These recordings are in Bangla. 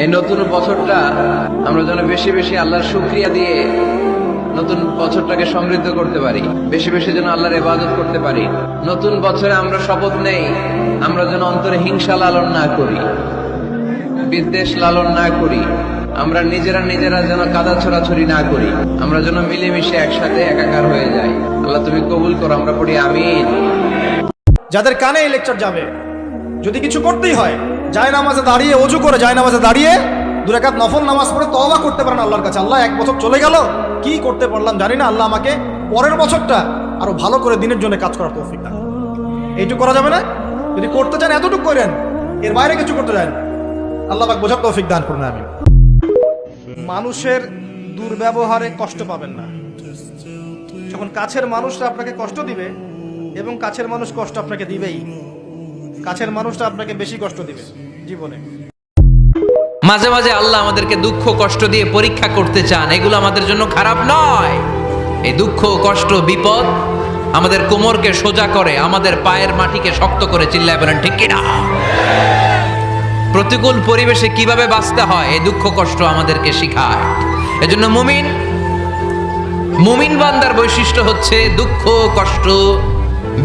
এই নতুন বছরটা আমরা যেন বেশি বেশি আল্লাহর শুকরিয়া দিয়ে নতুন বছরটাকে সমৃদ্ধ করতে পারি, বেশি বেশি যেন আল্লাহর ইবাদত করতে পারি। নতুন বছরে আমরা শপথ নেই, আমরা যেন অন্তরে হিংসা লালন না করি, বিদ্বেষ লালন না করি, আমরা নিজেরা যেন কাদা ছড়াছড়ি না করি, আমরা যেন মিলেমিশে একসাথে একাকার হয়ে যাই। আল্লাহ তুমি কবুল করো, আমরা পড়ি আমিন। যাদের কানে এই লেকচার যাবে, যদি কিছু করতেই হয় জায়নামাজে দাঁড়িয়ে, অজু করে জায়নামাজে দাঁড়িয়ে 2 রাকাত নফল নামাজ পড়ে তওবা করতে পারেন আল্লাহর কাছে। আল্লাহ, 1 বছর চলে গেল, কি করতে পারলাম জানি না, আল্লাহ আমাকে পরের বছরটা আরো ভালো করে দিনের জন্য কাজ করার তৌফিক দান। এইটুকু করা যাবে না? যদি করতে চান এতটুকু করেন, এর বাইরে কিছু করতে চান, আল্লাহ পাক বোঝার তৌফিক দান করুন। আমি মানুষের দুর্ব্যবহারে কষ্ট পাবেন না। যখন কাছের মানুষরা আপনাকে কষ্ট দিবে, এবং কাছের মানুষ কষ্ট আপনাকে দিবেই, কাছের মানুষটা আপনাকে বেশি কষ্ট দিবে জীবনে। মাঝে মাঝে আল্লাহ আমাদেরকে দুঃখ কষ্ট দিয়ে পরীক্ষা করতে চান, এগুলো আমাদের জন্য খারাপ নয়। এই দুঃখ কষ্ট বিপদ আমাদের কোমরকে সোজা করে, আমাদের পায়ের মাটিকে শক্ত করে, চিল্লায় বলেন ঠিক কিনা। প্রতিকূল পরিবেশে কিভাবে বাঁচতে হয় এই দুঃখ কষ্ট আমাদেরকে শিখায়। এজন্য মুমিন বান্দার বৈশিষ্ট্য হচ্ছে দুঃখ কষ্ট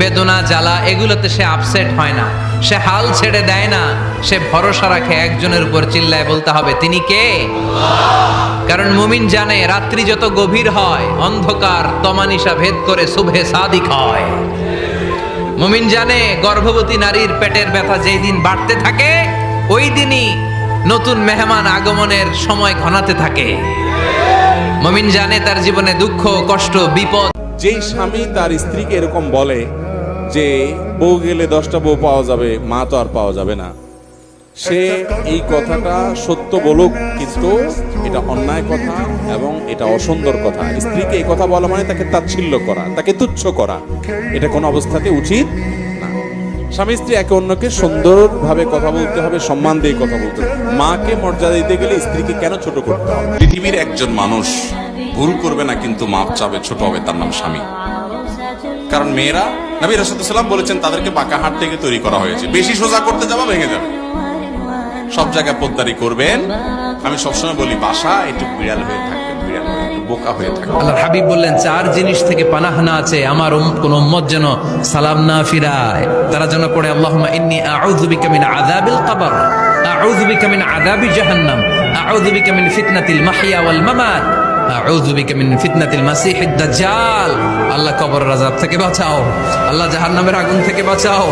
বেদনা জ্বালা এগুলোতে সে আপসেট হয় না, সে হাল ছেড়ে দেয় না, সে ভরসা রাখে একজনের উপর। চিল্লায় বলতে হবে তিনি কে? কারণ মুমিন জানে রাত্রি যত গভীর হয় অন্ধকার তমানিসা ভেদ করে সুবহে সাদিক হয়। মুমিন জানে গর্ভবতী নারীর পেটের ব্যথা যেই দিন বাড়তে থাকে ওই দিনই নতুন মেহমান আগমনের সময় ঘনাতে থাকে। মুমিন জানে তার জীবনে দুঃখ কষ্ট বিপদ। যেই স্বামী তার স্ত্রীকে এরকম বলে যে বউ গেলে 10টা বউ পাওয়া যাবে, মা তো আর পাওয়া যাবে না, সে এই কথাটা সত্য বলুক, কিন্তু এটা অন্যায় কথা এবং এটা অসুন্দর কথা। স্ত্রীকে এই কথা বলা মানে তাকে তাচ্ছিল্য করা, তাকে তুচ্ছ করা, এটা কোনো অবস্থাতে উচিত না। স্বামী স্ত্রী একে অন্যকে সুন্দরভাবে কথা বলতে হবে, সম্মান দিয়ে কথা বলতে হবে। মাকে মর্যাদা দিতে গেলে স্ত্রীকে কেন ছোট করতে হবে? পৃথিবীর একজন মানুষ ভুল করবে না কিন্তু মাপ চাবে, ছোট হবে, তার নাম স্বামী। কারণ মেয়েরা, নবী রাসূলুল্লাহ সাল্লাল্লাহু আলাইহি ওয়াসাল্লাম বলেছেন, তাদেরকে বাঁকা হাত থেকে তৈরি করা হয়েছে। বেশি সোজা করতে যাবা ভেঙে যাবে। সব জায়গায় পোদ্দারি করবেন। আমি সবসময় বলি বাসা একটু বিড়াল হয়ে থাকবেন, বিড়াল হয়ে একটু বোকা হয়ে থাকবেন। আল্লাহর হাবিব বললেন 4 জিনিস থেকে পানাহ না আছে আমার কোন উম্মত যেন সালাম না ফিরায়। তারা যেন পড়ে আল্লাহুম্মা ইন্নী আউযু বিকা মিন আযাবিল কবর, আউযু বিকা মিন আযাবি জাহান্নাম, আউযু বিকা মিন ফিতনাতিল মাহইয়া ওয়াল মামাত, আউযু বিকা মিন ফিতনাতিল মাসিহিদ দাজ্জাল। আল্লাহ কবরের আযাব থেকে বাঁচাও, আল্লাহ জাহান্নামের আগুন থেকে বাঁচাও।